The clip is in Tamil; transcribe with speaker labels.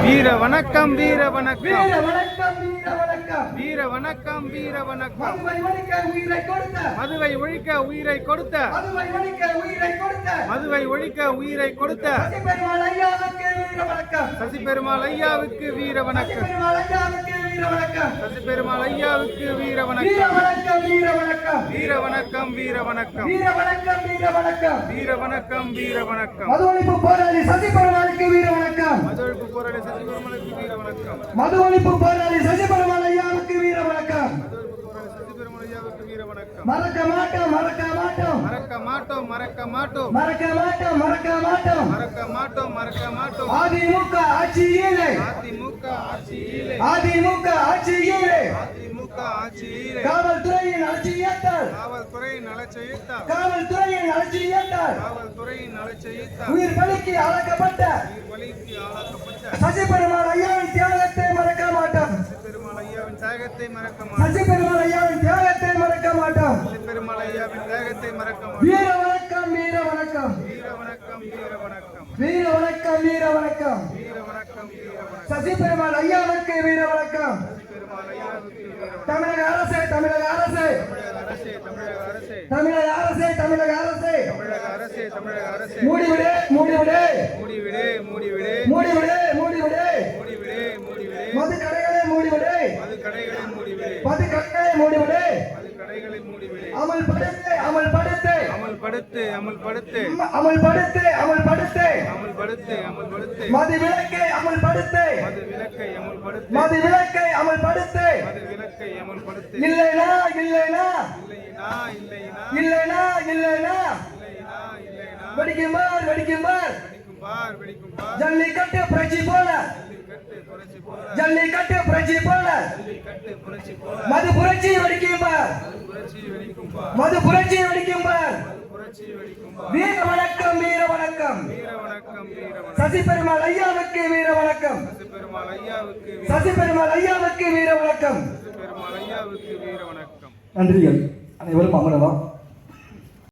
Speaker 1: வீர வணக்கம் வீர வணக்கம்
Speaker 2: வீர வணக்கம் வீர வணக்கம்
Speaker 1: வீர வணக்கம் வீர வணக்கம்
Speaker 2: மதுவை ஒழிக்க உயிரை கொடுத்த
Speaker 1: மதுவை ஒழிக்க உயிரை கொடுத்த
Speaker 2: மதுவை ஒழிக்க உயிரை கொடுத்த
Speaker 1: மதுவை ஒழிக்க உயிரை கொடுத்த
Speaker 2: சசி பெருமாள் ஐயாவுக்கு வீர வணக்கம்
Speaker 1: சசி பெருமாள் ஐயாவுக்கு வீர வணக்கம்
Speaker 2: சசி பெருமாள் ஐயாவுக்கு வீர வணக்கம்
Speaker 1: வீர வணக்கம் வீர வணக்கம்
Speaker 2: வீர வணக்கம் வீர வணக்கம்
Speaker 1: வீர வணக்கம் வீர வணக்கம் வீர வணக்கம்
Speaker 2: மது ஒழிப்பு போராளி சசி பெருமாளுக்கு வீர வணக்கம்
Speaker 1: மது ஒழிப்பு போராளி சசி பெருமாளுக்கு வீர வணக்கம்
Speaker 2: மது ஒழிப்பு போராளி சசி பெருமாள் ஐயாவுக்கு வீர வணக்கம்
Speaker 1: சசி பெருமாள் ஐயாவுக்கு வீர வணக்கம்
Speaker 2: மறக்க மாட்டோம் மறக்க மாட்டோம்
Speaker 1: மறக்க மாட்டோம் மறக்க மாட்டோம்
Speaker 2: மறக்க மாட்டோம் மறக்க மாட்டோம்
Speaker 1: மறக்க மாட்டோம் மறக்க மாட்டோம்
Speaker 2: அதிமுக ஆட்சியிலே
Speaker 1: அதிமுக ஆட்சியிலே
Speaker 2: அதிமுக ஆட்சியிலே
Speaker 1: அதிமுக ஆட்சியிலே
Speaker 2: காவல்துறையின் அலட்சியத்தால்
Speaker 1: காவல்துறையின் அலட்சியத்தால்
Speaker 2: காவல்துறையின் அலட்சியத்தால்
Speaker 1: காவல்துறையின் அலட்சியத்தால்
Speaker 2: உயிர் பலிக்கு அழைக்கப்பட்ட
Speaker 1: வழிக்கு ஆளாக்கப்பட்ட
Speaker 2: சசி பெருமாள் ஐயாவின் தியாகத்தை மறக்க மாட்டோம்
Speaker 1: பெருமாள் ஐயாவின் தியாகத்தை மறக்க மாட்டோம்
Speaker 2: சசி பெருமாள் ஐயாவின் தியாகத்தை மறக்க மாட்டோம்
Speaker 1: பெருமாள் ஐயாவின் தியாகத்தை மறக்க மாட்டோம்
Speaker 2: வீர வணக்கம் வீர வணக்கம்
Speaker 1: வீர வணக்கம் வீர வணக்கம்
Speaker 2: வீர வணக்கம் வீர வணக்கம்
Speaker 1: வீர வணக்கம் வீர வணக்கம்
Speaker 2: சசி பெருமாள் ஐயாவுக்கு வீர வணக்கம்
Speaker 1: பெருமாள் ஐயாவுக்கு வீர வணக்கம்
Speaker 2: தமிழக அரசே தமிழக அரசே
Speaker 1: தமிழக அரசே
Speaker 2: தமிழக அரசே தமிழக அரசே
Speaker 1: தமிழக அரசே தமிழக அரசே
Speaker 2: மூடிவிடு மூடிவிடு
Speaker 1: மூடிவிடு மூடிவிடு
Speaker 2: மூடிவிடு மூடிவிடு
Speaker 1: மூடிவிடு மூடிவிடு
Speaker 2: மது கடைகளை மூடிவிடு
Speaker 1: மது கடைகளை மூடிவிடு
Speaker 2: மது கடைகளை மூடிவிடு
Speaker 1: மது கடைகளை மூடிவிடு
Speaker 2: அமல்படுத்து அமல்படுத்து
Speaker 1: அமல்படுத்து அமல்படுத்து
Speaker 2: அமல்படுத்து அமல்படுத்து
Speaker 1: அமல்படுத்து அமல்படுத்து
Speaker 2: மது விலக்கை அமல்படுத்து
Speaker 1: மது விலக்கை அமல்படுத்து
Speaker 2: மது விலக்கை அமல்படுத்து
Speaker 1: மது விலக்கை அமல்படுத்து
Speaker 2: இல்லைனா இல்லைனா
Speaker 1: இல்லைனா இல்லைனா
Speaker 2: இல்லைனா இல்லைனா
Speaker 1: இல்லைனா இல்லைனா
Speaker 2: வெடிக்குமார் வெடிக்குமார்
Speaker 1: வெடிக்கும் பார் வெடிக்கும் பார்
Speaker 2: ஜல்லிக்கட்டு புரட்சி போல
Speaker 1: கட்டு புரட்சி போல
Speaker 2: ஜல்லிக்கட்டு புரட்சி போல
Speaker 1: கட்டு புரட்சி போல
Speaker 2: மது புரட்சி வெடிக்குமார்
Speaker 1: புரட்சி வெடிக்கும் பார்
Speaker 2: மது புரட்சி வெடிக்குமார்
Speaker 1: புரட்சி வெடிக்கும் பார்
Speaker 2: வீர வணக்கம் வீர வணக்கம்
Speaker 1: வீர வணக்கம் வீர வணக்கம்
Speaker 2: சசி பெருமாள் ஐயாவுக்கு வீர வணக்கம்
Speaker 1: பெருமாள் ஐயாவுக்கு
Speaker 2: சசி பெருமாள் ஐயாவுக்கு வீர வணக்கம்
Speaker 1: பெருமாள் ஐயாவுக்கு வீர வணக்கம்
Speaker 2: நன்றிகள் அனைவரும் அமரலாம்.